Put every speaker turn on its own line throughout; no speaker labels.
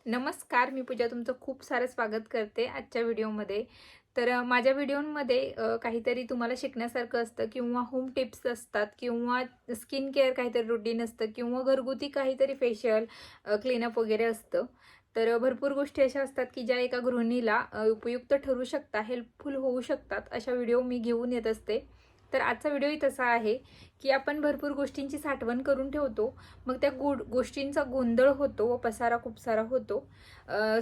नमस्कार, मी पूजा तुमचं खूप सारं स्वागत करते आजच्या व्हिडिओमध्ये. माझ्या व्हिडिओमध्ये काहीतरी तुम्हाला शिकण्यासारखं असतं किंवा होम टिप्स असतात किंवा स्किन केअर काहीतरी रुटीन असतं किंवा घरगुती काहीतरी फेशियल क्लीनअप वगैरे असतं. भरपूर गोष्टी अशा असतात की ज्या एका गृहिणीला उपयुक्त ठरू शकतात, हेल्पफुल होऊ शकतात, अशा व्हिडिओ मी घेऊन येत असते. तर आजचा व्हिडिओही तसा आहे की आपण भरपूर गोष्टींची साठवण करून ठेवतो, मग त्या गोष्टींचा गोंधळ होतो व पसारा खूप सारा होतो.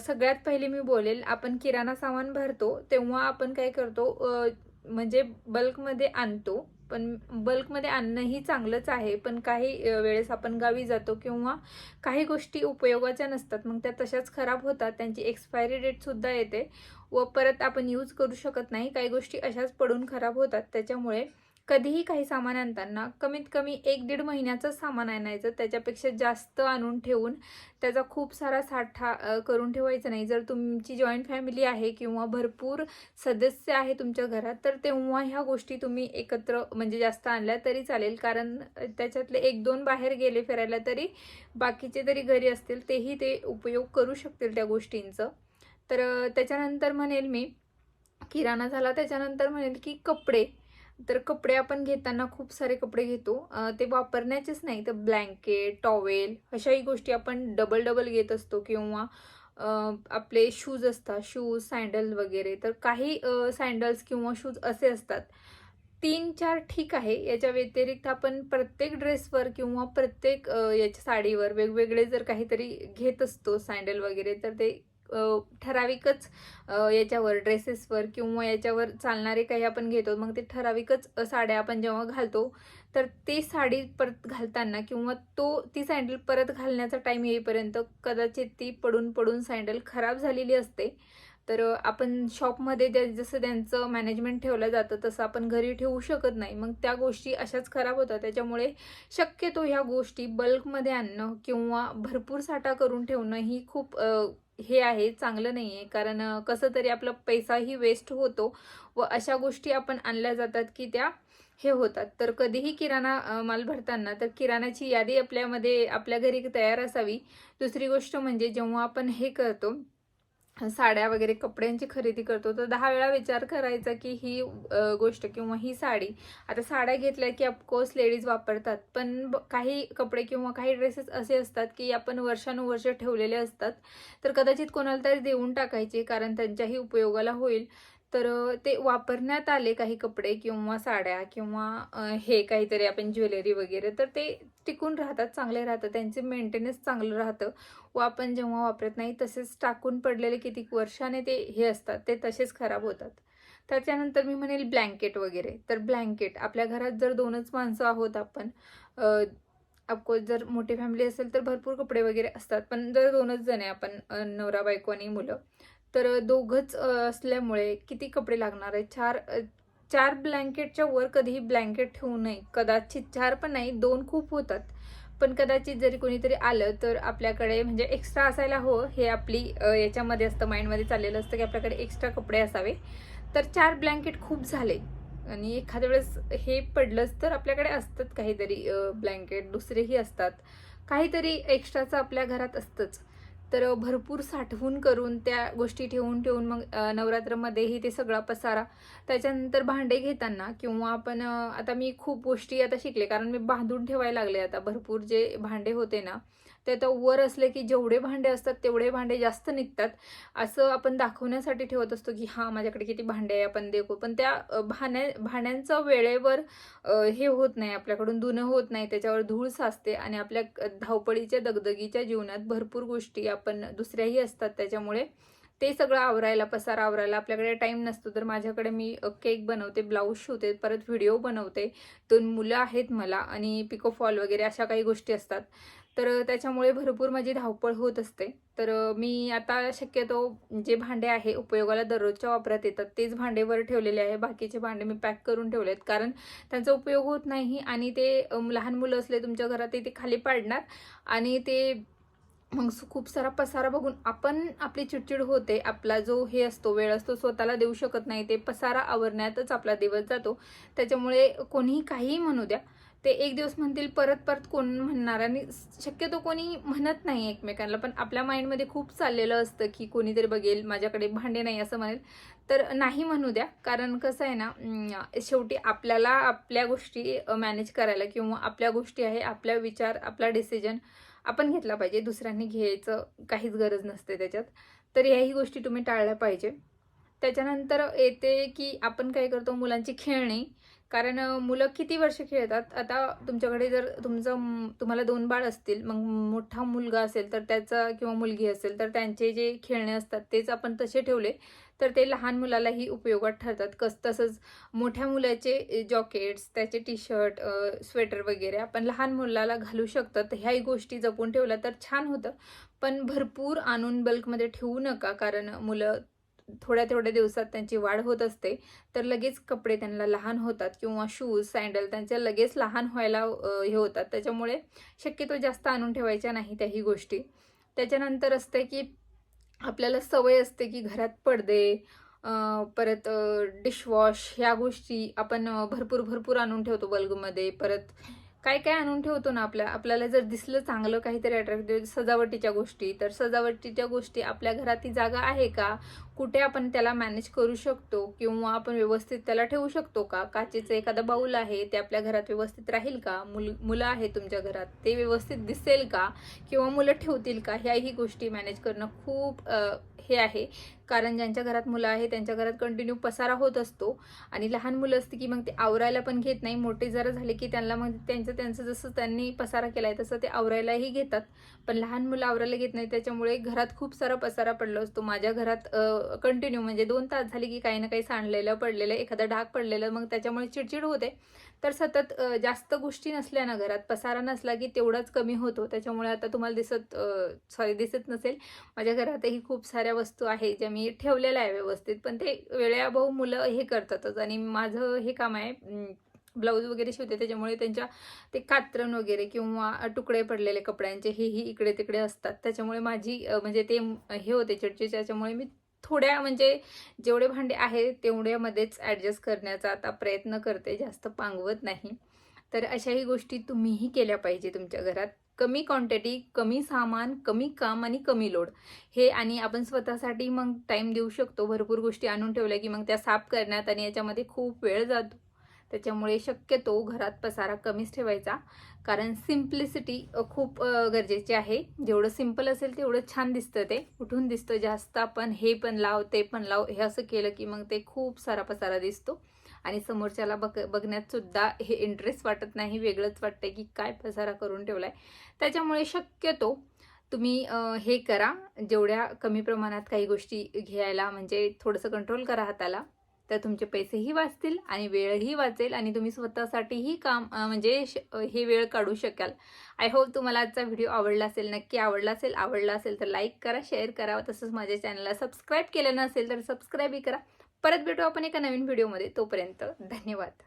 सगळ्यात पहिले मी बोलेल, आपण किराणा सामान भरतो तेव्हा आपण काय करतो, म्हणजे बल्कमध्ये आणतो. पण बल्कमध्ये आणणंही चांगलंच आहे, पण काही वेळेस आपण गावी जातो किंवा काही गोष्टी उपयोगाच्या नसतात, मग त्या तशाच खराब होतात, त्यांची एक्सपायरी डेटसुद्धा येते व परत आपण यूज करू शकत नाही. काही गोष्टी अशाच पडून खराब होतात. त्याच्यामुळे कधीही काही सामान आणताना कमीत कमी 1-1.5 महिन्याचं सामान आणायचं, त्याच्यापेक्षा जास्त आणून ठेवून त्याचा खूप सारा साठा करून ठेवायचं नाही. जर तुमची जॉईंट फॅमिली आहे किंवा भरपूर सदस्य आहे तुमच्या घरात, तर तेव्हा ह्या गोष्टी तुम्ही एकत्र म्हणजे जास्त आणल्या तरी चालेल, कारण त्याच्यातले 1-2 बाहेर गेले फिरायला तरी बाकीचे तरी घरी असतील तेही ते उपयोग करू शकतील त्या गोष्टींचं. त्याच्यानंतर म्हणेल मी, किराणा झाला, त्याच्यानंतर म्हणेल की कपडे. कपडे आपण घेताना खूप सारे कपडे घेतो. ते वापरण्याचेच नाही तर ब्लँकेट, टॉवेल अशाही गोष्टी आपण डबल डबल घेत असतो किंवा आपले शूज असतात, शूज, सँडल वगैरे. तर काही सँडल्स किंवा शूज असे असतात 3-4 ठीक आहे. याच्या व्यतिरिक्त आपण प्रत्येक ड्रेसवर किंवा प्रत्येक याच्या साडीवर वेगवेगळे जर काहीतरी घेत असतो सँडल वगैरे, तर ते ठराविकच याच्यावर ड्रेसेसवर किंवा याच्यावर चालणारे काही आपण घेतो. मग ते ठराविकच साड्या आपण जेव्हा घालतो, तर ती साडी परत घालताना किंवा ती सँडल परत घालण्याचा टाईम येईपर्यंत कदाचित ती पडून पडून सँडल खराब झालेली असते. आपण शॉपमध्ये जसं त्यांचं मॅनेजमेंट ठेवलं जातं तसं आपण घरी ठेवू शकत नाही. मग त्या गोष्टी अशाच खराब होतात. त्याच्यामुळे शक्यतो ह्या गोष्टी बल्कमध्ये आणणं किंवा भरपूर साठा करून ठेवणं ही खूप हे आहे, चांगलं नाही आहे. कारण कसं तरी आपला पैसाही वेस्ट होतो व अशा गोष्टी आपण आणल्या जातात की त्या हे होतात. तर कधीही किराणा माल भरताना तर किराणाची यादी आपल्यामध्ये आपल्या घरी तयार असावी. दुसरी गोष्ट म्हणजे जेव्हा आपण हे करतो, साड्या वगैरे कपड्यांची खरेदी करतो, तर 10 वेळा विचार करायचा की ही गोष्ट किंवा ही साडी. आता साड्या घेतल्या की ऑफकोर्स लेडीज वापरतात, पण काही कपडे किंवा काही ड्रेसेस असे असतात की आपण वर्षानुवर्ष ठेवलेले असतात, तर कदाचित कोणाला तरी देऊन टाकायचे, कारण त्यांच्याही उपयोगाला होईल. ते वापरण्यात आले काही कपडे किंवा साड्या किंवा हे काहीतरी आपण ज्वेलरी वगैरे, तर ते टिकून राहतात, चांगले राहतात, त्यांचे मेंटेनन्स चांगलं राहतं व आपण जेव्हा वापरत नाही तसेच टाकून पडलेले कितीक वर्षाने ते हे असतात, ते तसेच खराब होतात. त्याच्यानंतर मी म्हणेल ब्लँकेट वगैरे. तर ब्लँकेट आपल्या घरात जर 2च माणसं आहोत आपण, ऑफकोर्स जर मोठी फॅमिली असेल तर भरपूर कपडे वगैरे असतात, पण जर 2च जण आहे आपण, नवरा बायको आणि मुलं, तर दोघंच असल्यामुळे किती कपडे लागणार आहे? 4 ब्लँकेटच्या वर कधीही ब्लँकेट ठेवू नये. कदाचित 4 पण नाही, 2 खूप होतात. पण कदाचित जरी कोणीतरी आलं तर आपल्याकडे म्हणजे एक्स्ट्रा असायला हवं, हे आपली याच्यामध्ये असतं, माइंडमध्ये चाललेलं असतं की आपल्याकडे एक्स्ट्रा कपडे असावे. तर 4 ब्लँकेट खूप झाले आणि एखाद्या वेळेस हे पडलंच तर आपल्याकडे असतात काहीतरी ब्लँकेट दुसरेही असतात. काहीतरी एक्स्ट्राचं आपल्या घरात असतंच. भरपूर साठवून करून त्या गोष्टी ठेवून ठेवून मग नवरात्रमध्येही ते सगळा पसारा. त्याच्यानंतर भांडे घेताना किंवा आपण आता मी खूप गोष्टी आता शिकले, कारण मी बांधून ठेवायला लागले आता. भरपूर जे भांडे होते ना, ते आता वर असले की जेवढे भांडे असतात तेवढे भांडे जास्त निघतात. असं आपण दाखवण्यासाठी ठेवत असतो की हां, माझ्याकडे किती भांडे आहे, आपण देखू. पण त्या भांड्यांचं वेळेवर हे होत नाही, आपल्याकडून धुणं होत नाही, त्याच्यावर धूळ साचते आणि आपल्या धावपळीच्या दगदगीच्या जीवनात भरपूर गोष्टी आपण दुसऱ्याही असतात. त्याच्यामुळे ते सगळं आवरायला, पसारा आवरायला आपल्याकडे टाईम नसतो. तर माझ्याकडे मी केक बनवते, ब्लाऊज शिवते, परत व्हिडिओ बनवते, 2 मुलं आहेत मला आणि पिको फॉल वगैरे अशा काही गोष्टी असतात. त्याच्यामुळे भरपूर माझी धावपळ होत असते. मी आता शक्यतो जे भांडे आहे उपयोगाला दररोजच्या वापरात येतात तेच भांडे वर ठेवलेले आहे. बाकीचे भांडे मी पॅक करून ठेवलेत, कारण त्यांचा उपयोग होत नाही आणि ते लहान मुलं असले तुमच्या घरात ते खाली पाडणार आणि ते मग खूप सारा पसारा बघून आपण आपली चिडचिड होते. आपला जो हे असतो, वेळ असतो, स्वतःला देऊ शकत नाही. ते पसारा आवरण्यातच आपला दिवस जातो. त्याच्यामुळे कोणीही काहीही म्हणू द्या, ते एक दिवस म्हणतील, परत परत कोण म्हणणार, आणि शक्यतो कोणी म्हणत नाही एकमेकांना, पण आपल्या माइंडमध्ये खूप चाललेलं असतं की कोणीतरी बघेल, माझ्याकडे भांडे नाही असं म्हणेल. तर नाही म्हणू द्या, कारण कसं आहे ना, शेवटी आपल्याला आपल्या गोष्टी मॅनेज करायला, किंवा आपल्या गोष्टी आहे, आपल्या विचार, आपला डिसिजन आपण घेतला पाहिजे. दुसऱ्यांनी घ्यायचं काहीच गरज नसते त्याच्यात. तर याही गोष्टी तुम्ही टाळल्या पाहिजे. त्याच्यानंतर येते की आपण काय करतो, मुलांची खेळणी. कारण मुलं किती वर्ष खेळतात. आता तुमच्याकडे जर तुम्हाला 2 बाळ असतील, मग मोठा मुलगा असेल तर त्याचा, किंवा मुलगी असेल तर त्यांचे जे खेळणे असतात तेच आपण तसे ठेवले तर ते लहान मुलालाही उपयोगात ठरतात. तसंच मोठ्या मुलाचे जॉकेट्स, त्याचे टी-शर्ट, स्वेटर वगैरे आपण लहान मुलाला घालू शकतो. तर ह्याही गोष्टी जपून ठेवल्या तर छान होतं. पण भरपूर आणून बल्कमध्ये ठेवू नका, कारण मुलं थोड्या थोड्या दिवसात त्यांची वाढ होत असते. तर लगेच कपडे त्यांना लहान होतात, किंवा शूज, सँडल त्यांच्या लगेच लहान व्हायला हे होतात. त्याच्यामुळे शक्यतो जास्त आणून ठेवायच्या नाही त्याही गोष्टी. त्याच्यानंतर असते की आपल्याला सवय असते की घरात पडदे, परत डिशवॉश, ह्या गोष्टी आपण भरपूर भरपूर आणून ठेवतो बल्कमध्ये. परत काय काय आणून ठेवतो ना, आपल्याला जर दिसलं चांगलं काहीतरी अट्रॅक्टिव्ह सजावटीच्या गोष्टी, तर सजावटीच्या गोष्टी आपल्या घरात ती जागा आहे का, कुठे आपण त्याला मॅनेज करू शकतो, किंवा आपण व्यवस्थित त्याला ठेवू शकतो का. काचेचं एखादं बाऊल आहे, ते आपल्या घरात व्यवस्थित राहील का, मुलं आहे तुमच्या घरात, ते व्यवस्थित दिसेल का, किंवा मुलं ठेवतील का, ह्याही गोष्टी मॅनेज करणं खूप हे आहे. कारण ज्यांच्या घरात मुलं आहे त्यांच्या घरात कंटिन्यू पसारा होत असतो, आणि लहान मुलं असते की मग ते आवरायला पण घेत नाही. मोठे जरा झाले की त्यांना मग त्यांचं जसं त्यांनी पसारा केलाय तसं ते आवरायलाही घेतात, पण लहान मुलं आवरायला घेत नाही. त्याच्यामुळे घरात खूप सारा पसारा पडला असतो. माझ्या घरात कंटिन्यू म्हणजे 2 तास झाले की काही ना काही सांडलेलं पडलेलं, एखादा डाग पडलेलं, मग त्याच्यामुळे चिडचिड होते. तर सतत जास्त गोष्टी नसल्या ना घरात, पसारा नसला की तेवढाच कमी होतो. त्याच्यामुळे आता तुम्हाला दिसत नसेल, माझ्या घरातही खूप साऱ्या वस्तू आहे ज्या मी ठेवलेल्या आहे व्यवस्थित, पण ते वेळेअभाव मुलं हे करतातच. आणि माझं हे काम आहे, ब्लाऊज वगैरे शिवते, त्याच्यामुळे त्यांच्या ते कात्रण वगैरे किंवा तुकडे पडलेले कपड्यांचे हेही इकडे तिकडे असतात. त्याच्यामुळे माझी म्हणजे ते हे होते चिडचिड. त्याच्यामुळे मी थोड्या म्हणजे जेवढे भांडे आहेत तेवढ्यामध्येच ॲडजस्ट करण्याचा आता प्रयत्न करते, जास्त पांगवत नाही. तर अशाही गोष्टी तुम्हीही केल्या पाहिजे तुमच्या घरात. कमी क्वांटिटी, कमी सामान, कमी काम आणि कमी लोड, हे. आणि आपण स्वतःसाठी मग टाईम देऊ शकतो. भरपूर गोष्टी आणून ठेवल्या की मग त्या साफ करण्यात आणि याच्यामध्ये खूप वेळ जातो. त्याच्यामुळे शक्यतो घरात पसारा कमीच ठेवायचा, कारण सिम्प्लिसिटी खूप गरजेची आहे. जेवढं सिंपल असेल तेवढं छान दिसतं, ते उठून दिसतं. जास्त आपण हे पण लाव, ते पण लाव, हे असं केलं की मग ते खूप सारा पसारा दिसतो, आणि समोरच्याला बघण्यात सुद्धा हे इंटरेस्ट वाटत नाही, वेगळंच वाटतं की काय पसारा करून ठेवलाय. त्याच्यामुळे शक्यतो तुम्ही हे करा, जेवढ्या कमी प्रमाणात काही गोष्टी घ्यायला, म्हणजे थोडंसं कंट्रोल करा हाताला, तर तुमचे पैसेही वाचतील आणि वेळही वाचेल, आणि तुम्ही स्वतःसाठीही काम म्हणजे हे वेळ काढू शकाल. आय होप तुम्हाला आजचा व्हिडिओ आवडला असेल, नक्की आवडला असेल. आवडला असेल तर लाईक करा, शेअर करा, तसंच माझ्या चॅनलला सबस्क्राईब केलं नसेल तर सबस्क्राईबही करा. परत भेटू आपण एका नवीन व्हिडिओमध्ये. तोपर्यंत धन्यवाद.